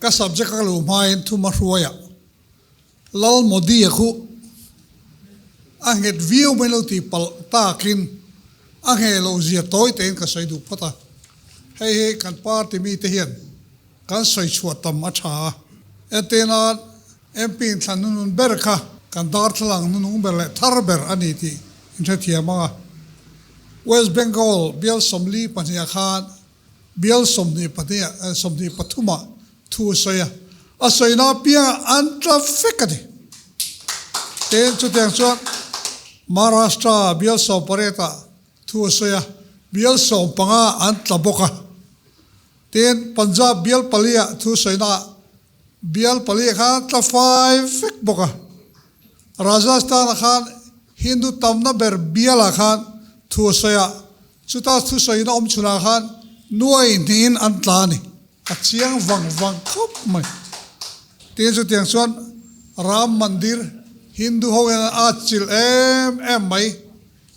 ka subject ka lu mai thu ma ruaya lal modi khu anget view mai lo ti pal takin ange lo zia toy ten ka sai du phata hei kan party mi te hian kan sai chuat tam a tha etena MP than nun ber kha kan dar thlang nun ber le thar ber ani ti in thia ma West Bengal bial somli pania khan bial somni pania somni pathuma thu soya asoina pia an traffic adi ten chu teng chuan Maharashtra bial som pareta thu soya bial som panga an tlaboka ten Punjab bial palia thu soina bial palia khan tla 5 boka Rajasthan khan Hindu tamna ber biala khan thu soya chuta thu soina chuna khan nuai nin an tlani achiang wang khop mai te chu tiang chuan Ram Mandir Hindu hoen achil em mai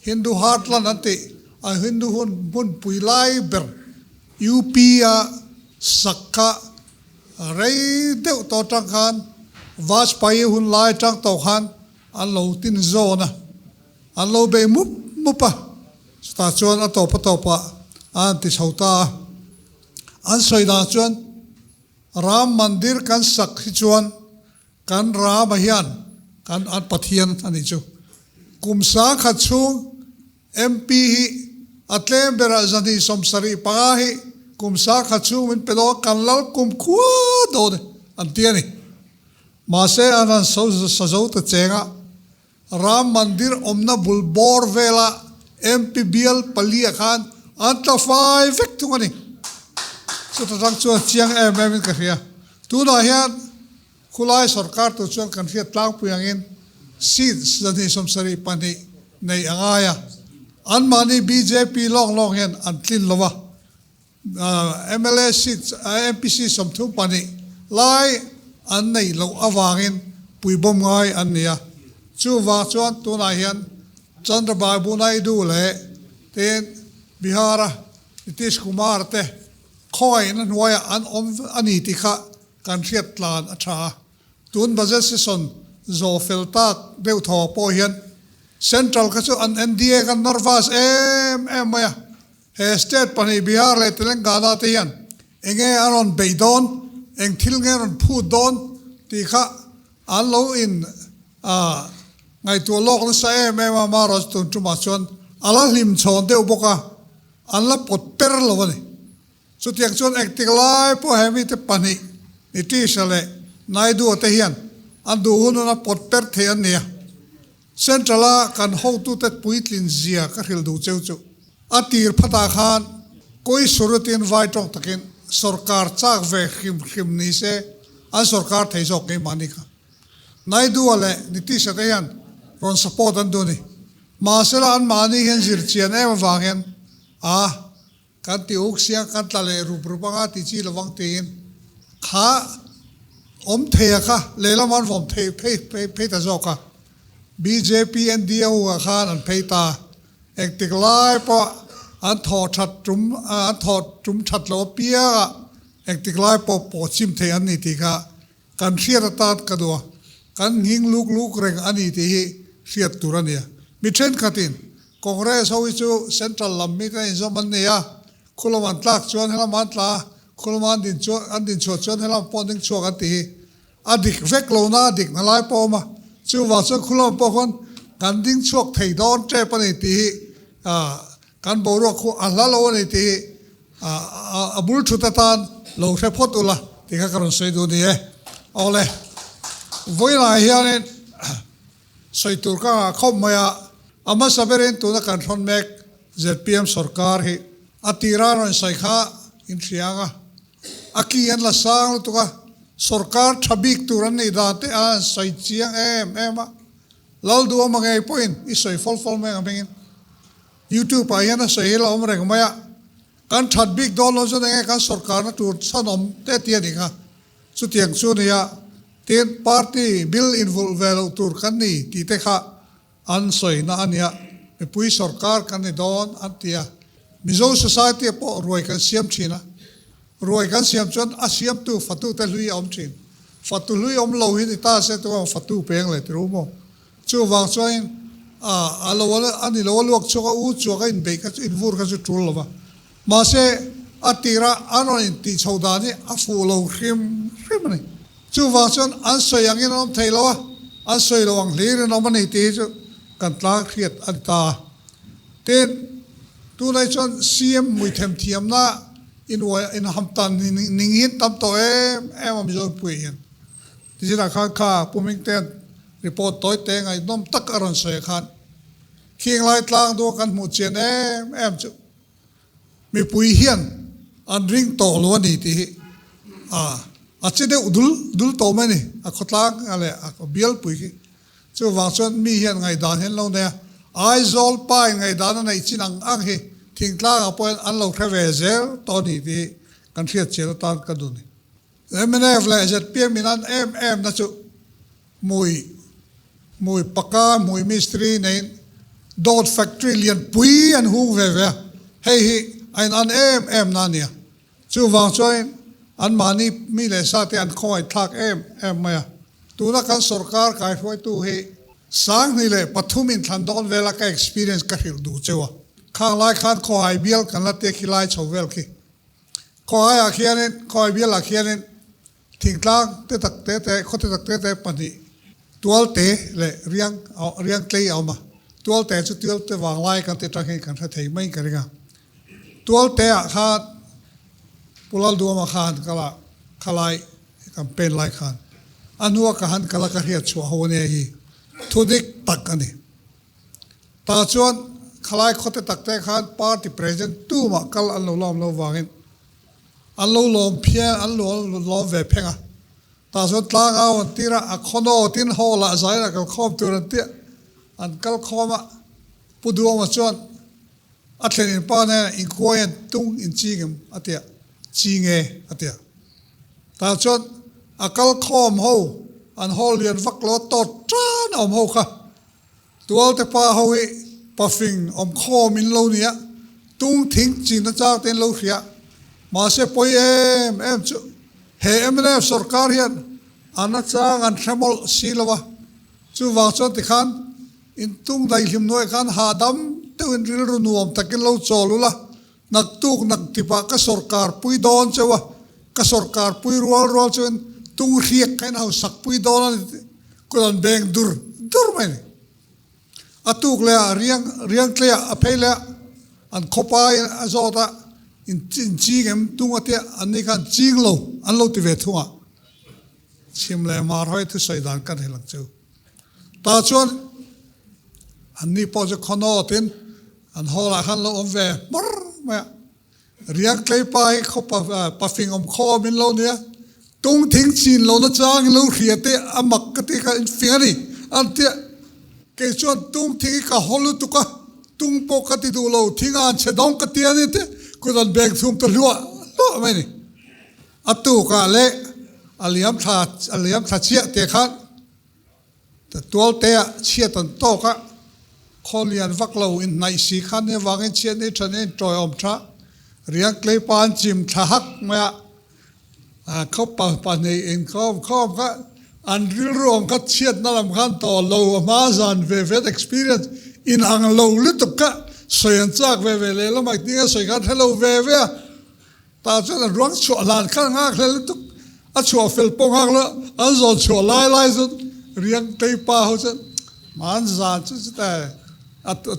Hindu heartland ante a Hindu hun puilai ber UP a sakka rei deu to tang khan Vajpayee hun lai tang to khan an lo tin zona an lo be mupa sta chuan a topa an ti chhota an soida chuan Ram Mandir kan sak hi chuan kan Ram hian kan an pathian ani chu kumsa kha chung MP hi atlem bera zani somsari pa hi kumsa kha chung min pedo kan lal kum khua do de an tiani ma se anan so ta chenga Ram Mandir omna bulbor vela MP bial palia khan antla 5 vectungani so ta rang chu chiang em ka hria tu na hian khulai sarkar tu chuan kan hria tlang puyangin seats zani somsari pani nei angaya an mani BJP long hian an tlin lova MLA seats MPC somthu pani lai an nei lo awangin puibom ngai an nia chu wa chuan tu na hian Chandrababu Naidu le ten Bihara Nitish Kumar te khoi nan waya an ani ti kha kan riat tlan atha tun budget session zo felta deu tho po hian central ka chu an NDA kan nervous em maya he state pani Bihar le Telangana te hian enge aron beidon eng thil nge ron phu don ti kha an lo in ngai tu lok na sa ma maros tu chuma chuan ala lim chon deu boka an la pot per lo ni so tiang chuan acting lai po hemi te pani ni ti sale nai du te hian an du hun na pot per the an nia centrala kan ho tu te puitlin zia ka ril du cheu chu atir phata khan koi surutin vai tong takin sarkar chak ve khim ni se an sarkar thei jok ke mani kha nai du ale ni ti sa te hian ron support an do ni ma sela an mani hen zir chian em wangen kan ti ok sia kan tale rupanga ti chi lawang tin kha om thea kha lela man vom the pe ta zoka BJP NDA wa khan an peita ektik lai po an tho that tum that lo pia ektik lai po chim the an ni ti kha kan hriat tat ka do kan nging luk reng ani ti hi hriat turania mi then khatin congress ho chu central lammi ka in zaman ne ya khulaman tlak chuan hela man tla khulman din chu an din chu chuan hela ponding chu ka ti adik vek lo na dik na lai po ma chu wa chu khulam po kon kan ding chuak thei don tre pa ni ti kan bo ro khu ala lo ni ti abul thuta tan lo hre phot ula ti ka karon sei du ni ole voila hian sei tur ka khom maya ama saberin tu na kan thon mek ZPM sarkar hi atira ron sai kha in thianga aki an la sang tu ka sarkar thabik turan ni da te a sai chiang em Lalduhawma ngai point i sai fol me ngin YouTube pa yana sai la om reng maya kan thabik don lo so ngai kan sarkar na tur sanom te tia ni kha su tiang su ne ya ten party bill involve tur kan ni ti te kha an soi na ania me pui sarkar kan ni don an tia Mizo society po roi kan siam china รวยกันเสียมจนอาเสียมตู้ฟัดตู้แต่ลุยอมชินฟัดตู้ลุยอมโลหิตตาเสตัวฟัดตู้เพียงเลยรู้มั้งจู่วางช่วยเราว่าอันนี้เราว่าลวกชัวอู้ชัวกันเบกันอินฟูร์กันจุดละวะมาเสอติระอันนั้นตีชาวดานี่อาฟูโลขิมมันนี่จู่วางช่วยอันสวยอย่างนี้น้องไทยละวะอันสวยระวังเลี้ยงน้องมันนี่ตีจู่กันตาเครียดอันตาเต้นตัวในช่วงเสียมมวยเทียมนะอินวัยอินฮัมตันนิ่งหินตั้มตัวมันจะป่วยเห็นที่จะนักข่าวผู้มิงเต้นรีพอร์ตตัวเต้งไอ้น้องตักอารมณ์เสียขันเคียงไล่ตลางตัวกันหมดเชียนจะมีป่วยเหียนอันริงโตล้วนนี่ที่อาจจะได้ดุลโตไหมนี่ขดลางอะไรเบี้ยป่วยจะวางส่วนมีเหียนไงด่านเห็นเราเนี่ยไอโซลไปไงด่านนั้นไอ้ชินังอังเหทิ้งกลางเอาไปอันเราแค่เวเซลตอนนี้ที่กันเทียดเชลตานกันดูนี่ไม่แน่เลยจะเพียงมีนั้นนะจุมวยปากกามวยมิสตรีเนี่ยโดดแฟคทอรี่เลียนปุยอันหูเว่เฮ้ยไอ้นั่นนั่นเนี่ยจู่วางช่วยอันมานี่มีเลยสัตย์อันคอยทักมาตัวนักการสุรการกายไว้ตัวเฮสังนี่เลยปัทุมินทันโดนเวลาแค่ experience ก็หิวดูเจ้าข้างไล่ข้างคอยเบี้ยกันละเตะขี้ไล่ชาวเวลกี้คอยอาเขียนคอยเบี้ยอาเขียนทิ้งกลางเตะตักเตะเขาเตะตักเตะปนีตัวเตะเลยเรียงเกลียวมาตัวเตะชุดตัวเตะวางไล่กันเตะตะเคียนกันถ้าเทไม่กันเลยตัวเตะขาดปุลัลดัวมาขาดก็ละขลายกันเป็นไล่ขาดอันนัวกันก็ละกระเทียดชัวหัวเนี่ยทุดิกตักกันนี่ตาชวนขลายเขาจะตักแต่ขาดปาร์ตี้เพรสเซนต์ตู้มากัลอันล้อมเราวางอันล้อมเพียอันล้อมเวเพงอ่ะตาชวนตลางเอาตีระคนโอตินฮอละใจละกัลคอมตัวนั้นเตี้ยอันกัลคอมอ่ะผู้ดูมาชวนอัตเลนินป้าเนี่ยอินควายตุ้งอินจีงอัตเตี้ยจีงอัตเตี้ยตาชวนกัลคอมฮูอันฮอลเลียนฟักล้อตอดจ้านอมฮูค่ะตัวเตป้าฮูปะฟิงอมคอมินโลเนียตุ้งทิ้งจีนจากเต็นโลเฟียมาเสพอยจุเฮเนี่ยสุรการเฮียนอันนั้นจากอันเทมอลซีลวะจู่วางส่วนที่ขันอินตุ้งได้หิมน้อยขันหาดำตัวอินริลรุนวมตะกินโลโจลุละนักตุกนักติปะก็สุรการปุยดอนเจ้าวะก็สุรการปุยรัวจนตุ้งเรียกกันเอาสักปุยดอนก็โดนแบ่งดุร์ไหมนี่อตุกเลยเรียงเลยอภัยเลยอันขบายอันโซตาอินจีเกมตุงอันเดียอันนี้กันจีงโลอันโลติเวทัวชิมเลยมาร้อยที่ใส่ด่านกันให้หลังเจ้าตาชวนอันนี้พอจะขนอตินอันฮอลาขันโลอมเวมรมาเรียงเลยไปเขาปะฟิงอมคอมินโลเนี่ยตุงทิ้งจีนโลนะจางโลเขียเตะอามักกติกาอินฟิงนี่อันเดียเกี่ยวกับตุ้งทิ้งกับฮอลลุตุกะตุ้งปกติดูเราทิ้งอันเชดองกติอันนี้เต้ก็ต้องแบ่งทุ่มตัวลัวไม่นี่อัตุกะเละอเลียมทัดเชียเตะขันแต่ตัวเตะเชียตันโตกะคนเรียนวักเราอินในสีขันเนี่ยวางเชียนี่ฉันนี่จอยอมชาเรียงเกลปานจิมทักมาเขาปานในเองเขาก็อันรวมก็เชียดนั่นลำคันต่อเรามาจันเวฟexperience อินอังเราลุตุกะสวยจากเวเลยแล้วมาที่ก็สวยกันให้เราเวตาจนร้องชัวลานข้างหักเลยลุตุกชัวฟิลปงหักแล้วจนชัวไล่จนเรียงเตยป้าเขาจนมันจันจุดแต่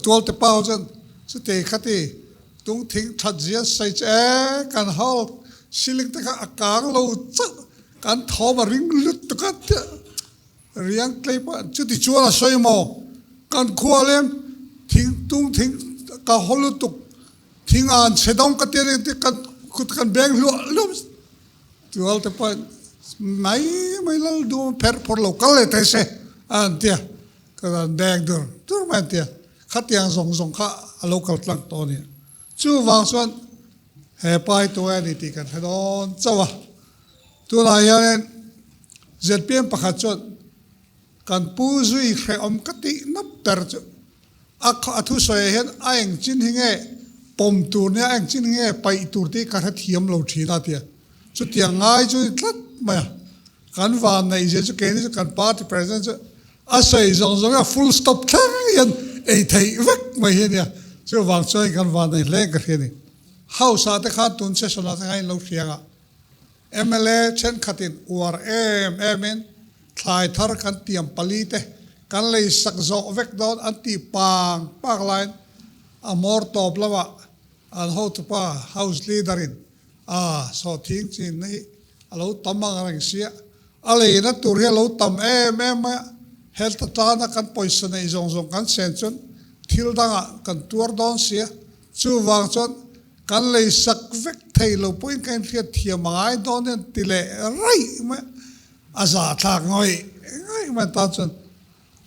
ตัวเตยป้าเขาจนจุดเตยขัดที่ตุ้งทิ้งทัดเจียใส่เจ๊กันฮอลสิลิงตะกะอากาศเราจักการทอมาริงลุดตุกัดเรียงเกลปจุดที่ชัวร์สวยมอการขวาเล่มทิ้งตุ้งทิ้งกะฮอลุตุกทิ้งอ่านเสดองกัดเตะที่กันคุดกันแบงลุ่มตัวเตปไม่เล่าดูเพอร์พอร์โลกัลเลยแต่เสอันเดียกันแบงดูไม่เดียขัดยังส่งข้าโลกัลตั้งตัวนี้จู่วางส่วนเฮปายตัวนี้ที่กันให้โดนเจ้าวะตัวไหนเนี่ยเจ็ดเพียงประคัตจนการปูซุยแค่อมกตินับแต่จนอักทุสวยเห็นไอ้จินหิงเอป pom tur ne ang chin nge pai tur ti ka tha thiam lo thina tia chu tia ngai chu tlat ma kan van nei je chu ke ni chu kan party president chu a sei zong a full stop thang yan ei thei vek mai he nia chu wang choi kan van nei le ka he ni house a te kha tun se sona ta ngai lo thianga MLA chen khatin URM in thlai thar kan tiam pali te kan lei sak zo vek don anti pang pak line a mor top lawa an ho to pa house leader in so thing chin nei alo tamang rang sia ale na tur he lo tam health ta na kan poison nei zong kan sen chun thil danga kan tur don sia chu wang chon kan lei sak vek thei lo point kan thia thiamai don den tile rai ma aza thak ngoi ma ta chon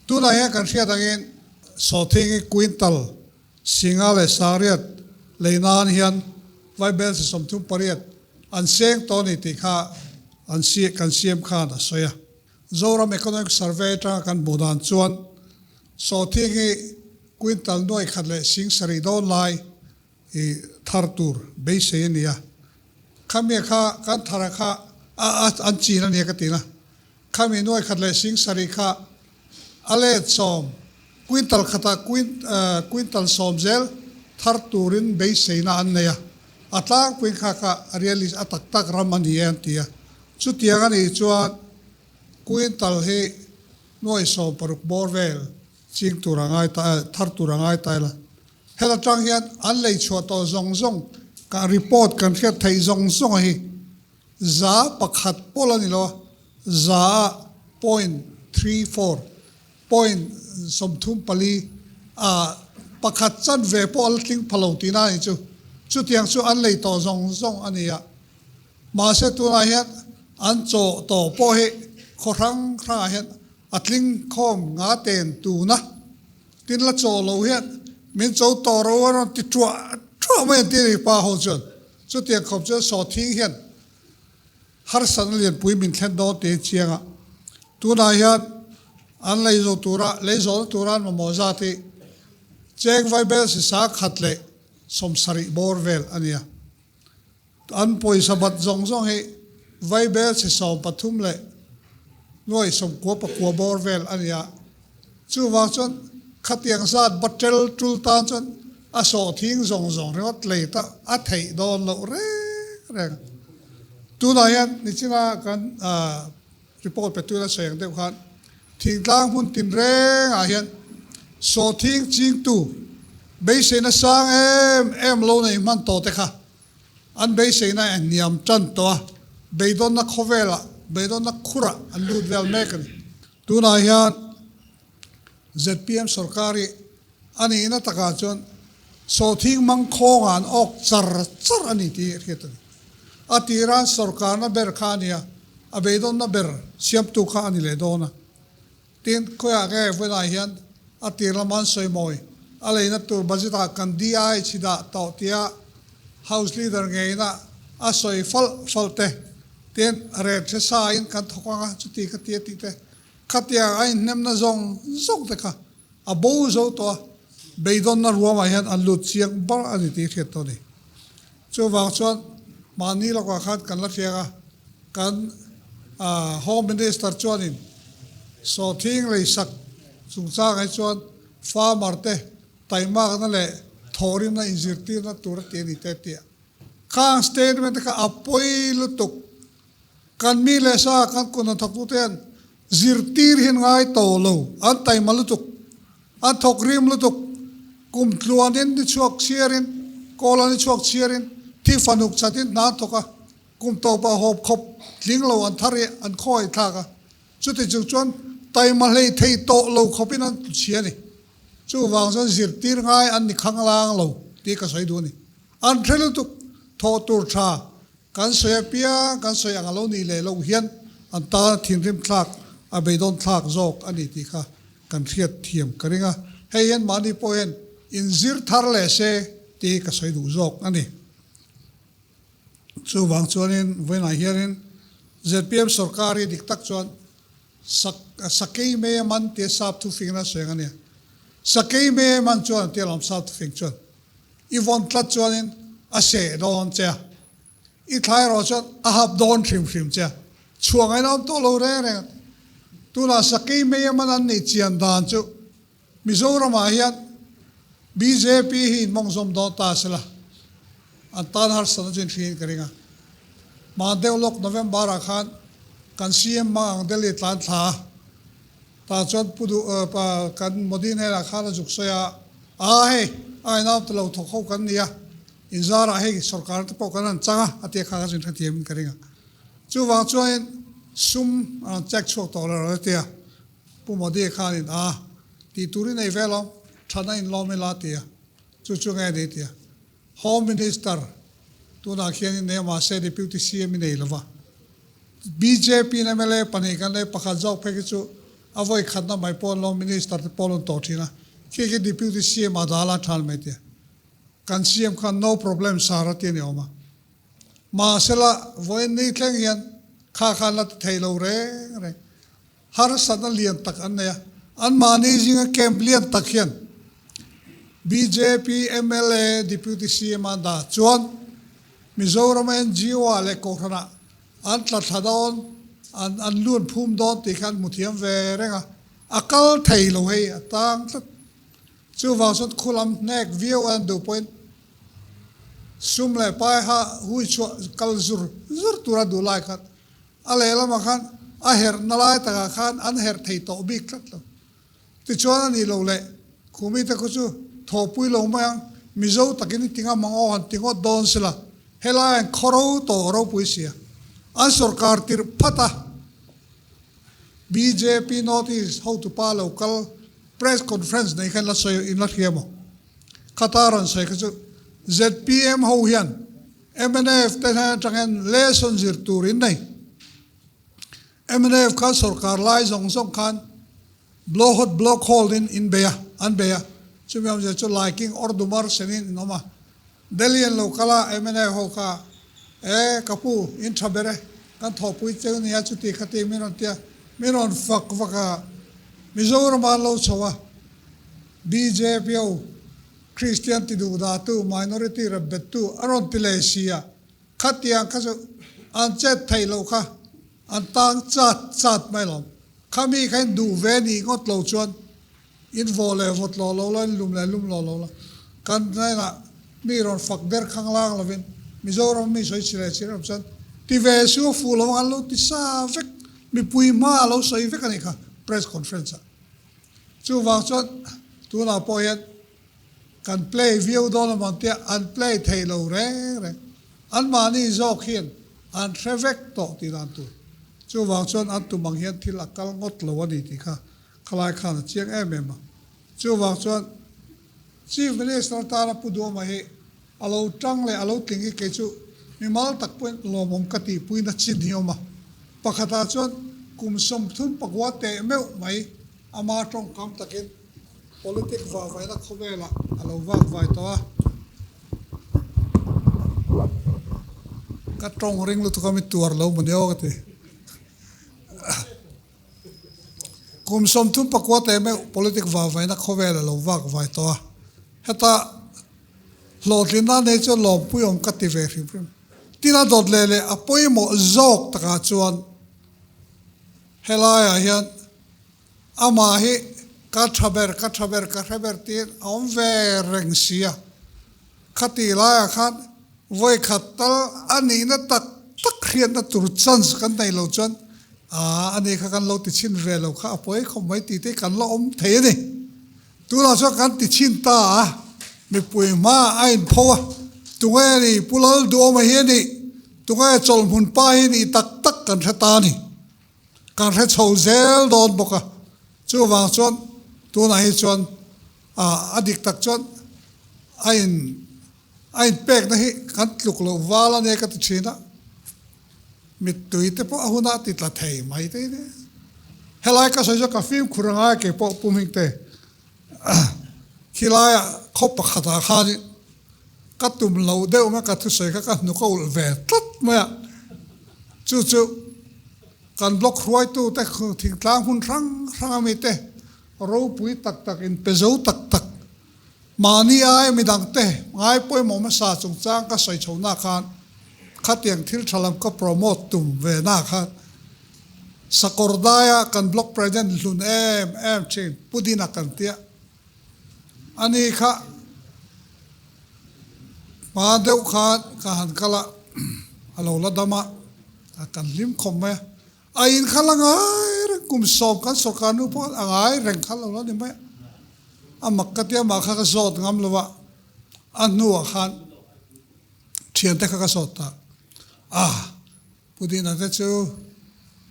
tu na ya kan thia dangin so thing quintal singale sariat leinan hian vibe se som thum pariat an seng to ni ti kha an si kan siam kha na soya zoram economic survey ta kan bodan chuan so thing quintal noi khatle sing sari don lai i thar tur be se nia khamia kha kan thara kha an chi na ne ka ti na khami noi khatle sing sari kha ale som quintal khata quintal som zel thar turin be se na an ne ya atlang quin kha ka realis atak tak ramani an tia chu tianga ni chuan quintal he noi som paruk borvel ching turangai ta thar turangai ta la hela tang hian an lei chho to zong ka report kan thia thei zong hi za pakhat polani lo za 0.34 point somthum pali pakhat chan ve pol tling phalo tina ni chu tiang chu an lei to zong ania ma se tu na hian an cho to po he khorang kha hian atling khom nga ten tu na tin la cho lo hian min cho to ro ron ti twa me ti pa ho chon chu tiang khop chu so thing hian har san lian pui min thlen do te chianga tu na hian an lei zo tura ma mo za ti chek vai bel si sa khatle som sari borvel ania an poi sabat zong he vai bel si som pathum le noi som ko borvel ania chu wa chon khatiang zat batel tul tan chon a so thing zong rot le ta a thei don lo re tu na yan ni china kan report pe tu la seng de khan thing tlang hun tin reng a hian so thing ching tu be se na sang em lo nei man to te kha an be se na niam chan to be don na khovela be don na khura an lut vel mekan tu na hian ZPM sarkari ani na taka chon so thing mang khong an ok char ani ti khetani atiran sarkar na ber khania abedon na ber siam tu kha ani le dona tin khoya ge vela hian atira man soi moi aleina tur bajita kan di chida to tia house leader ngeina a soi falte ten re che sa in kan thokanga chuti ka ti te khatia ai nem na zong te kha a bo zo to beidon na ruwa hian an lut chiang bar ani ti khet to ni chu wa chuan mani lo ka khat kan la fianga kan home minister chuanin so thing lei sak chung cha ngai chuan farmer te taima na le thorim na injirti na tur te ni te tia khang statement ka apoi lutuk kan mi le sa kan kun thaktu ten zirtir hin ngai to lo an taima lutuk an thokrim lutuk kum tluanin ni chuak chiarin kolani chuak chiarin thi fanuk chatin na thoka kum to pa hop khop ling lo an thari an khoi thaka chuti chu chuan taima lei thei to lo khopin an chiani chu wang son zirtir ngai an ni khang lang lo ti ka soi du ni an thelu tu tho tur tha kan soya pia kan soya ngalo ni le lo hian an ta thin rim thlak a beidon thlak zok ani ti kha kan thiat thiam karinga hei hian mani poen in zir thar le se ti ka soi du zok ani chu wang chuanin when I hearing ZPM sarkari dik tak chuan sakei me man te sap tu fing na soya ngania sakei me man chuan te lam sap tu fing chuan von tlat chuanin a se don che I thlai ro chuan a hap don thrim che chuang ai nom to lo re tuna sakai me man an ni chian dan chu Mizoram a hian BJP hi mongsom do ta sela an tan har san jin thin karinga ma develop November a khan kan CM mang deli tlan tha ta chuan pudu pa kan modin hela khan juk soya a he ai na to lo thok ho kan nia inzara he sarkar te po kan changa ate kha jin thathiam karinga chu wang chuan sum check chok to la te pu modi khan in a ti turin ei velo thana in lo me la te chu ngai de te home minister tu na khian ne ma se deputy CM nei lova BJP na mele pani kan le pakha jok phe chu avoi khatna mai pon lo minister te polon to thina ke deputy CM adala thal me te kan CM khan no problem sara te ne oma ma sela voi nei thleng hian kha la thailo re har sana lian tak an ne an managing camp lian tak hian BJP MLA deputy CM da chuan Mizoram NGO ale ko khana an tla thadon an lun phum don ti khan muthiam ve renga akal thailo hei atang chu wa sot khulam nek view and do point sum le pai ha hui chu kal zur tura du lai khat ale lama khan a her nalai ta khan an her thei to bik tlat lo ti chuan ani lo le khumi ta ko chu thopui lo ma mizo takini tinga mango han tingo don sila hela en khoro to ro puisia an sarkar tir phata BJP notice how to pa local press conference nei khan la soy in la hiamo khataran sai ka chu ZPM ho hian MNF te han changen lesson zir turin nei MNF ka sarkar lai zong khan block holding in beya an beya chumiam je chu liking or dumar senin noma Delian lokala MNF ho ka kapu in thabere kan thopui cheu nia chuti khati minon faka Mizoram lo chawa BJP Christian ti du da tu minority rabbet tu aron tilesia khatia khaso an chet thai lo kha an tang chat mai lo khami khain du ve ni ngot lo chuan in vole vot lo lum lo kan na mi ron fak der khang lang lovin Mizoram mi soi chire chan ti ve su fu lo an lo ti sa vek mi pui ma lo soi vek ani kha press conference chu wa chot tu na po yet kan play view don man te an play thailo re an mani zo khian an trevek to ti dan tu chu wa chon an tu mang hian thil akal ngot lo ani ti kha khalai khan chiang ma chu wa chon Chief Minister tara pudo ma he alo tang le alo tingi ke chu mi mal tak point lo mom kati pui na chin hioma pakhata chon kum som thun pakwa te meu mai ama tong kam takin politic va vai na khobela alo va vai to ka tong ring lu to kam tuar lo mon yo te kum som thun pakwa te meu politic va vai na khobela lo va vai to heta lodlina ne cho lom puyom kative rim tina dodlele apoi mo zok taka chuan helaya hian ama hi ka thaber tin om ve rengsia khati la khan voi khatal ani na tak khian na tur chans kan dai lo chuan ani kha kan lo ti chin ve lo kha apoi khomai ti te kan lo om the ni tu la so kan ti chin ta mi pui ma ain phowa tungai ni Pu Lalduhawma hi ni tungai chol mun pa hi ni tak kan thata ni kan the chho zel don boka chu wang chon tu na hi chon adik tak chon ain pek na hi kan tluk lo wala ne ka thina mi tuite po ahuna ti tla thei mai te ne helai ka so ka film khuranga ke po puming te khilaya khop khata khani katum lo de ma ka thu soi ka nu ko ve tat ma chu kan block ruai tu te thing tlang hun rang mi te ro pui tak in pezo tak mani ai mi dang te ngai poi mo ma sa chung chang ka soi chona khan khatiang thil thalam ka promote tum ve na khan sakordaya kan block president lun em chin pudina kan tia ani kha ma deu khan ka han kala alo la dama kan lim khom me ain khala ngai kum som kan sokanu po angai reng khala la ni me amak katia ma kha ka zot ngam lova anu khan thian te kha ka zot ta pudina te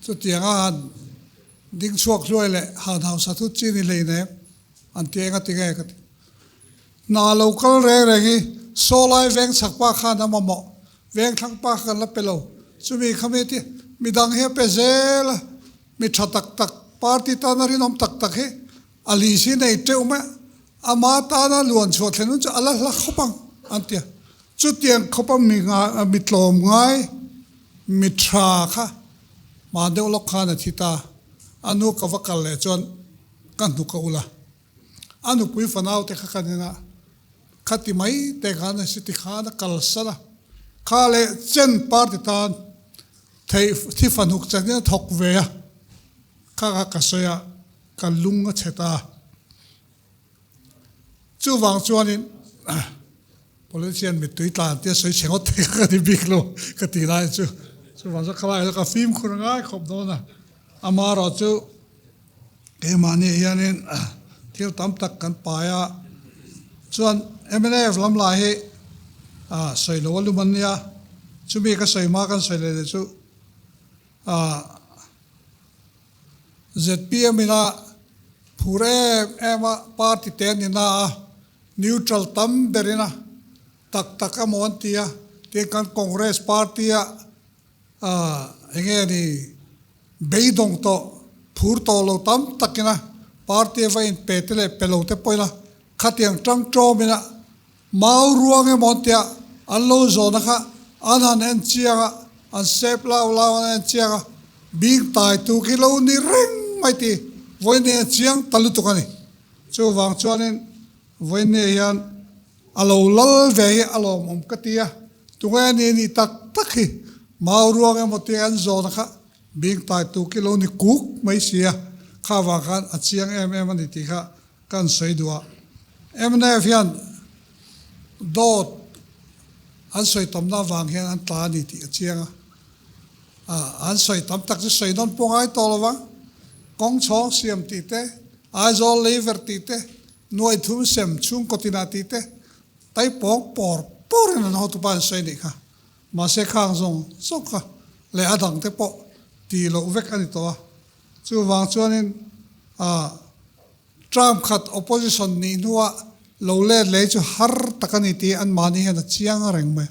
chu tiang an ding chuak loi le han hau sa thu chi ni le ne an te nga ti ga ka na local re hi so lai veng sak pa khan ma mo veng thang pa khan la pelo chu mi khameti mi dang he pe zel mi thatak tak party ta na rin om tak tak he ali si nei teu ma ama ta na luan chu thlen chu ala la khopang antia chu tiang khopam mi nga mi tlom ngai mi thra kha ma deu lok kha na thita anu ka vakal le chon kan du ka ula anu pui fanau te kha kanina khati mai te khana siti khana kal sala khale chen party tan thei thi fanuk changna thok ve kha ka soya kalunga cheta chu wang chuanin politician mi tui tlan tia soi chengot te ka di big lo ka ti lai chu wang sa khalai ka film khur ngai khop do na amaro chu ke mani yanin thil tam tak kan paya chuan MNF lam lai he soi lo lu man ya chu mi ka soi ma kan soi le chu ZPM ina phure ema party ten ina neutral tam berina tak amon tia te kan congress party a enge ni beidong to phur to lo tam takina party va in petele pelote poila khatiang tang tromina mau ruang e montia allo zona kha anan en chianga an sep lao an chianga big tai tu kilo ni reng mai ti voine chiang talu tu kani chu wang chuanin voine yan alo lal ve alo mom katia tunga ni tak hi mau ruang e motia an zona kha big tai tu kilo ni kuk mai sia kha wa kan achiang ani ti kha kan sei duwa MNF yan dot an soi tam na wang hian an tla ni ti chianga an soi tam tak soi non pongai tolwa kong chong siam ti te azol lever ti te noi thum sem chung kotina ti te tai pok por na no tu ban soi ni kha ma se khang zong sok kha le adang te po ti lo vek ani to chu wang chuanin Trump khat opposition ni nuwa lo le chu har takani ti an mani hen chiang reng me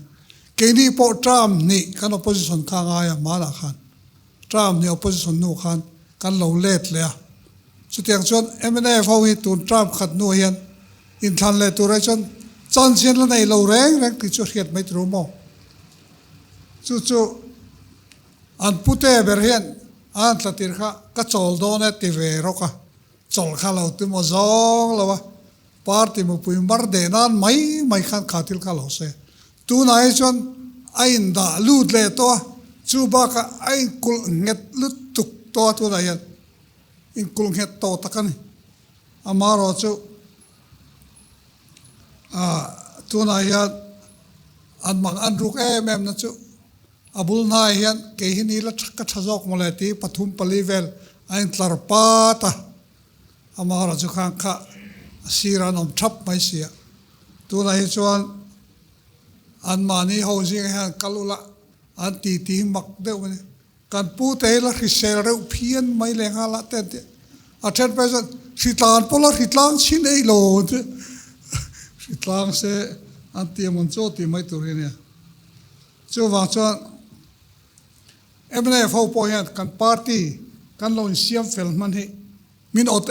ke ni po Trump ni kan opposition kha nga ya mala khan Trump ni opposition nu khan kan lo let le chu tiang chon MNF ho hi tun Trump khat nu hian in than le tu re chon chan chen la nei lo reng ti chu hiat mai tru mo chu an pute ber hian an tlatir kha ka chol do ne ti ve ro ka chol kha lo tu mo zong lo wa party mo pui mar de nan mai khan khatil kha lo se tu nai chon ain da lut le to chu ba ka ai kul nget lut tuk to tu da yan in kul nget to takani amaro chu tu nai ya an mang an ruk em na chu abul nai hian ke hi ni la ka thajok mo le ti pathum palivel ain tlar pa ta amaro chu khang kha siran om thap mai sia tu lai chuan an mani ho jing han kalula an ti mak de ne kan pu te la risel re phian mai le nga la te a then person sitlan pola hitlang chin ei lo sitlang se an ti mon cho ti mai tu re ne chu wa chuan MNF ho po yan kan party kan lo siam fel man he min ot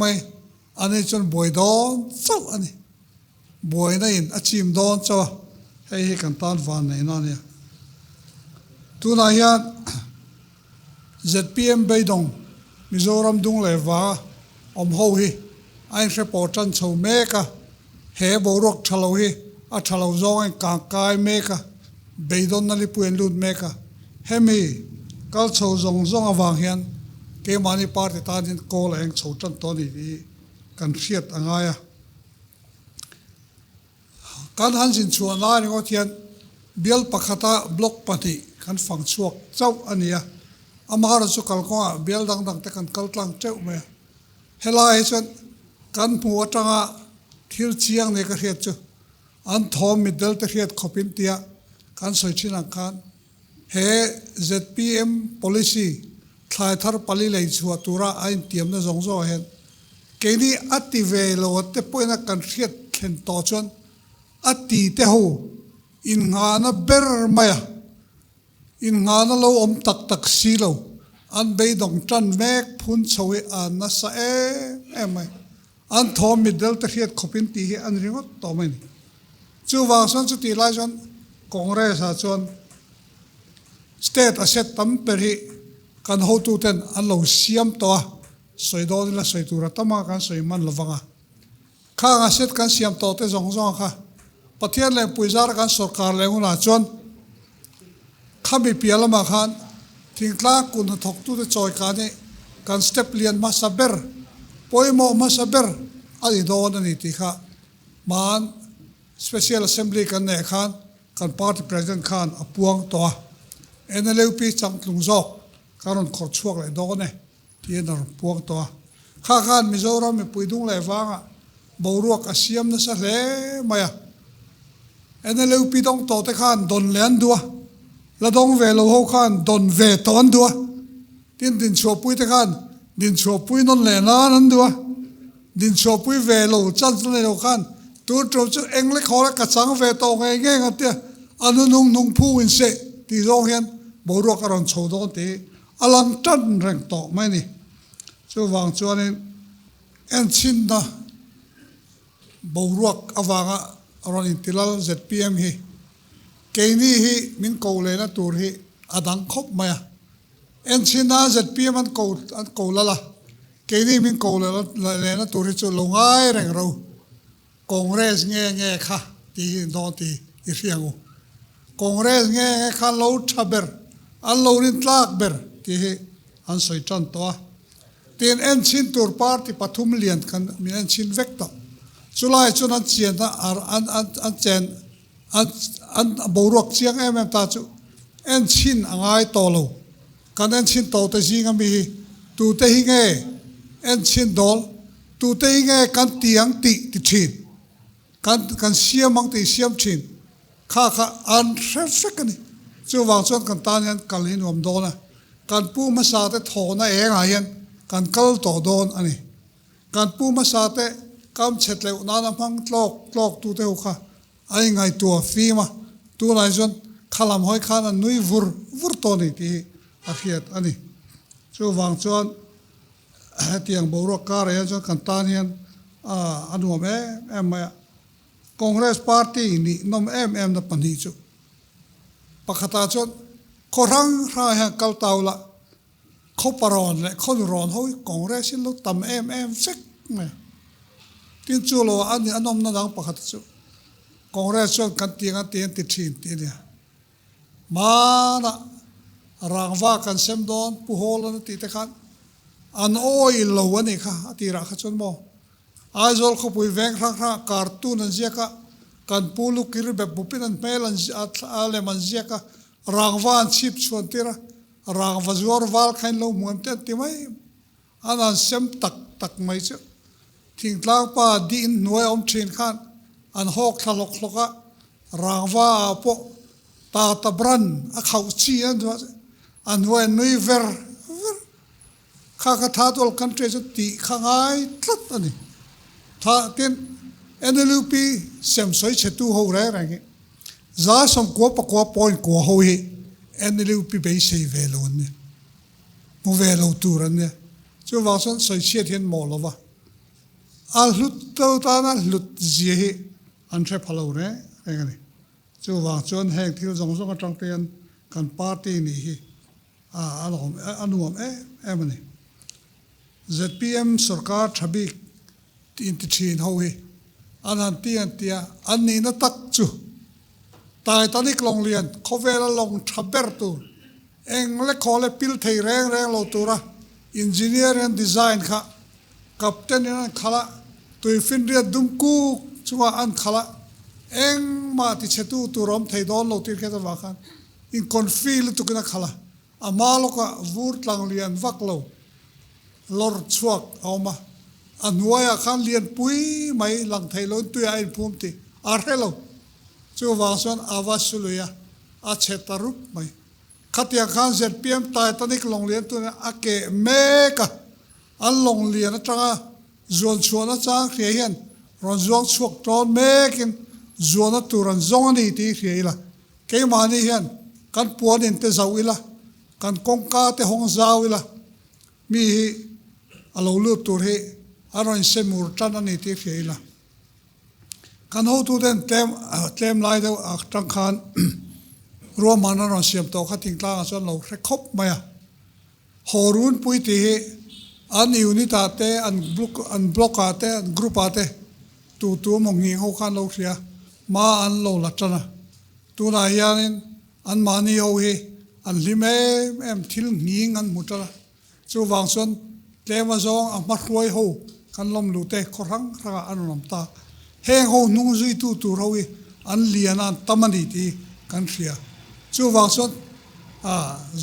mai ani chon boy don chau ani boy na in achim don chaw hei kan tan van nei na ne tu na hian ZPM beidong Mizoram dung le wa om ho hi ai report chan chho me ka he borok thalo hi a thalo zong en ka kai meka beidon na li puen lut meka hemi kal chho zong zong awang hian ke mani party ta din kol eng chho tan to ni kan riat angaya kan han sin chuan la ni ngo thian bial pakhata block pati kan phang chuak chau ania amara chu kal ko bial dang dang te kan kal tlang cheu me helai chuan kan pu atanga thil chiang ne ka riat chu an thom middle te riat khopin tia kan soi chin ang khan he ZPM policy thlai thar pali lei chua tura ain tiam na zong zo hen keni ati ve lo te poina kan riat khen to chon ati te ho in nga na ber maya in nga na lo om tak tak si lo an be dong tran mek phun chowi an na sa mai an thom middle te riat khopin ti hi an ringot to mai ni chu wang son chu ti lai chon congress ha chon state asset tam peri kan ho tu ten an lo siam to soi do ni la soi tu ra tama kan soi man lawanga kha asset kan siam to te zong zong kha pathian le puizar kan sarkar le nguna chon khami pialama khan thingtla kun thok tu te choi ka ne kan step lian ma saber poimo ma saber ali do na ni ti kha man special assembly kan ne khan kan party president khan apuang to NLP chang tlung zok karon khor chuak le do ne ti na puang to kha khan mizoram me puidung le wanga boruak asiam na sa le maya NLP dong to te khan don len dua la dong ve lo ho khan don ve ton dua din cho pui te khan din cho pui non le na nan dua din cho pui ve lo chan le lo khan tu tro chu engle khora ka chang ve to nge nge ngatia anu nung phu in se ti zong hian boruak aron chho do te alang tan reng to mai ni chu wang chuan en chin da boruak awanga aron intilal ZPM hi keini hi min ko le na tur hi adang khop maya en china ZPM an ko la keini min ko le na tur hi chu longai reng ro congress nge kha ti do ti i riangu congress nge kha lo thaber an lo rin tlak ber ti hi an soi tan to tin en chin tur party pathum lian kan min en chin vekta chulai chun an chian da an chen an boruak chiang em ta chu en chin angai to lo kan en chin to te jing mi tu te hi nge en chin dol tu te hi nge kan tiang ti thin kan siam mang ti siam thin kha an traffic ni chu wang chuan kan tan yan kalin wam do na kan pu ma sa te thona e nga yan kan kal to don ani kan pu ma sa te kam chet le na na phang tlok tu te kha ai ngai tu fi ma tu lai chuan khalam hoi khan an nui vur to ni ti a khiat ani chu wang chuan tiang boro ka re chuan kan tan yan anuam em ma congress party ni nom em na pani chu pakhata chon khorang ra ha kal taula khoparon le khonron hoi congress in lo tam em sek me tin chu lo an anom na dang pakhat chu congress chon kan tinga ten ti thin ti ne mana rangwa kan sem don pu hol na ti te khan an oi lo ani kha ati ra kha chon mo aizol kho pui veng ra cartoon an ziaka kan pulu kir be bupin an melan ale man ziaka rangwan chip chuan tira rangwa zuar wal khain lo muam te ti mai anan sem tak mai chu thing tlang pa din nuai om thin khan an hok thalok hloka rangwa po ta bran a khau chi an do an nuai nui ver kha tha tol country chu ti khangai tlat ani tha tin NLP sem soi chetu ho re rangi za som ko pa ko point ko ho hi NLP be sei velon ne mo velo turan ne chu wa son soi che thian mo lo wa a lut to ta na lut ji hi an tre phalo re ngani chu wa chon heng thil zong zong atang ten kan party ni hi alom anuam emani ZPM sarkar thabik in ti thin ho hi an han tia an ni na tak chu tai tanik long lian khovela long thaber tu eng le khole pil thei reng lo tura engineer and design kha captain an khala tui fin ria dum ku chuwa an khala eng ma ti chetu tu rom thei don lo tir kha wa khan in confil tu kana khala amalo ka vur tlang lian vak lo lor chuak awma anuaya khan lian pui mai lang thei lon tu ai phum ti ar hello chu wa son avasuluya a chetarup mai khatia khan zet pm tai tanik long lian tu a ke meka an long lian atanga zon chuana chang khria hian ron zong chuak ton mekin zona turan zong ni ti khriela ke mani hian kan puan in te zawila kan kongka te hong zawila mi hi alo lu tur he aron semur tan ani ti khriela kan ho tu den tlem lai de tang khan ro mana ron siam to khating tla chon lo khre khop maya horun pui ti he an unita te an block ate an group ate tu mongi ho khan lo khria ma an lo la chana tu na hianin an mani ho he an lime em thil nging an mutala chu wang son tlema zong a ma khoi ho kan lom lu te khorang ra an lam ta heng ho nung zui tu ro hi an lian an tamani ti kan khria chu wang son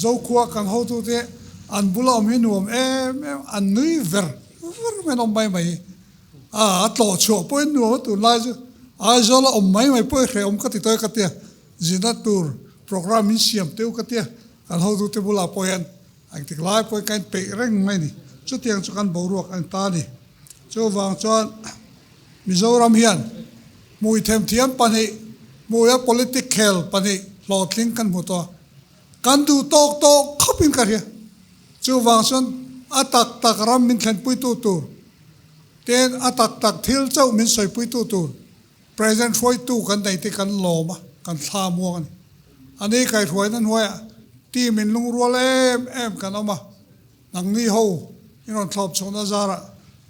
zo khua kan ho tu te an bulom hi nuam em an nui ver men om mai tlo chu po nu tu lai chu a zola om mai po khe om ka ti toy ka tia zina tur program in siam teu ka tia kan ho tu te bula po yan ang ti lai po kan pe reng mai ni chu tiang chu kan boruak an ta ni chu wang chuan Mizoram hian mui them thiam pani muya political pani lotling kan mu to kan du tok khopin ka ria chu wang chuan atak ram min thlen pui tu ten atak thil chau min soi pui tu present foi tu kan dai te kan loma kan tha mo kan ani kai thoi nan hoya ti min lung rual em kan oma nang ni ho iron thlop chona zara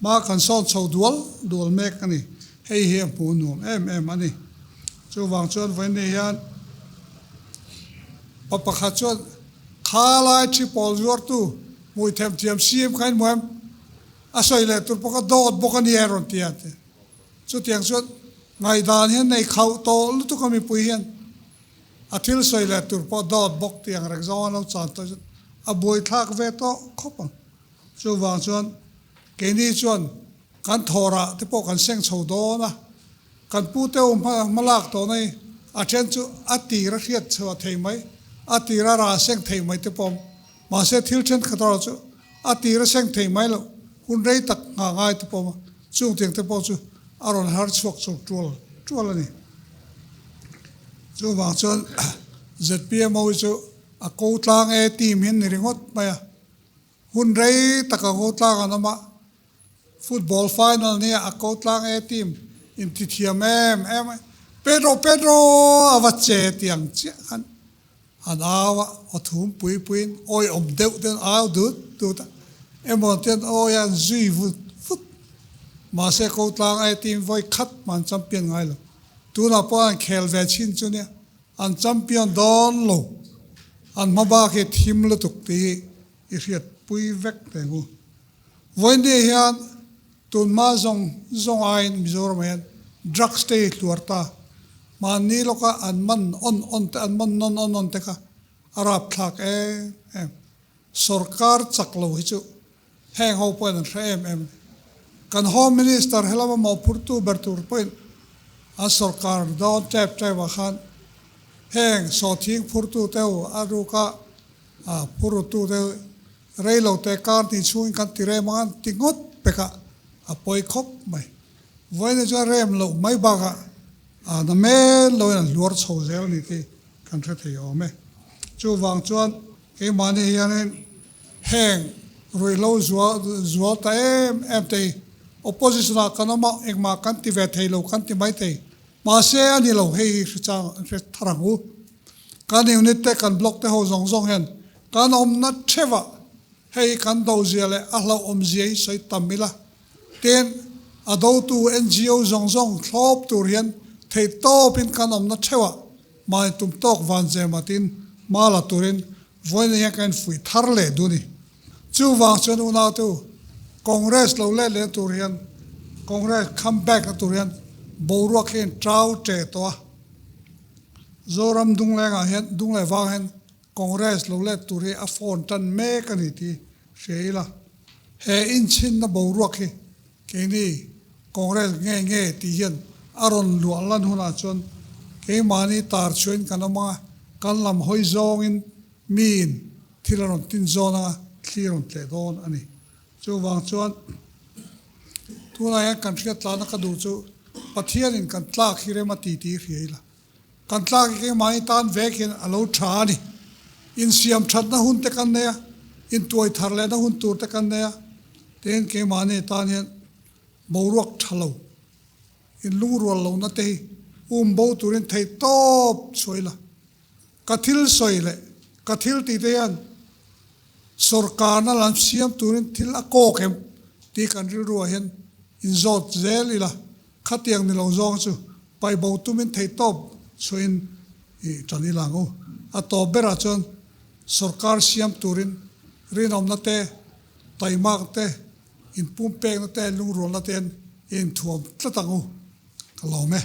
ma kan son chho dual mek ani hei he pu nu em ani chu wang chuan voi ne hian papa kha chuan khala chi pol zor tu mui them thiam sim khain moem asoi le tur poka dot bokani eron tiate chu tiang chuan ngai dan hian nei khau to lu tu kami pui hian athil soi le tur po dot bok tiang rek zawan lo chan to a boi thak ve to khopang chu wang chuan ke ni chuan kan thora te po kan seng chho do na kan pu te malak to nei a chen chu ati ra riat chwa thei mai ati ra seng thei mai te pom ma se thil chen khatar chu ati ra seng thei mai lo hun rei tak ngai te pom chung tiang te po chu aron har chok tual ani chu wang chuan zpm mo chu a ko tlang e team hin ni ringot maya hun rei tak a ko tlang anama football final ni a ko tlang e team in ti thiam em Pedro avache tiang che kan anawa othum puin oi om deu den au du ta emon ten oyan zui fut ma se ko tlang ai team voi khat man champion ngai lo tu na po an khel ve chin chu ne an champion don lo an maba ke thim lo tuk ti i riat pui vek te ngu voi ne hian tun ma zong ai Mizoram hian drug stay tuarta ma ni loka an man on te an man non te ka arab thak em sarkar chaklo hi chu heng ho point em kan home minister helama mo purtu bertur point a sarkar do tap wa khan heng so thing purtu teu aruka purtu te reilo te kar ti chuin kan ti re man ti ngot peka a poi khop mai voi ne cha rem lo mai ba ga na me lo na lor chho zel ni ti kan the the yo me chu wang chuan ke mani hian heng roi lo zwa ta em te opposition a kanama ekma kan ti ve thei lo kan ti mai te ma se ani lo hei chang tharangu kan unit te kan block te ho zong hen kan om na thewa hei kan do ziale a lo om zi sei tamila ten ado tu NGO zong zong thlop tur hian thei to pin kan om na thewa mai tum tok van je matin mala turin voin ya kan fui thar le duni chu wang chon una tu congress lo le le tur hian congress come back tur hian boruwa khen trau tre to zoram dung le nga hian dung le wang hian congress lo le turi a phone tan me kan ti sheila he in chin na boruwa khi ke ni congress nge ti hian aron lualan huna chon ke mani tar chuin kanama kan lam hoi zong in min thilaron tin zona thliron tle don ani chu wang chuan tuna ya kan thia tla na ka du chu pathian in kan tla khire ma ti hriela kan tla ke mai tan vekin alo tha ni in siam that na hun te kan ne in tuai thar le na hun tur te kan ne ten ke mane tan hian boruak thalo in lungrual lo na te bo turin thei top choila kathil soile kathil ti te an sarkar na lam siam turin thil a ko kem ti kan ri ru hen in zot zel ila khatiang ni lo zong chu pai bo tumin thei top choin i tani lango a to bera chon sarkar siam turin rinom na te taimak te in pumpeng na te lungrol na ten in thuam tlatangu kalome